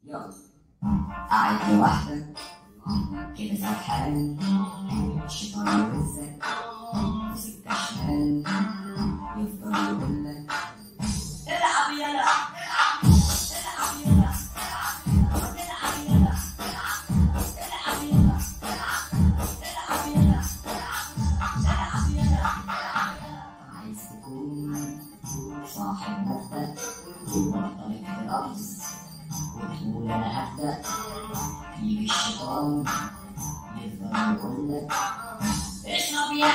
يلا قاعد لوحدك كده سرحان، الشيطان يوزك في سكة شمال، يفضل يقولك العب يلا العب يلا العب يلا العب يلا العب يلا العب يلا. عايز تكون صاحب مبدأ ومحترف في الأرض وتقول أنا هبدأ، يجي الشيطان يفضل يقولك اشرب يا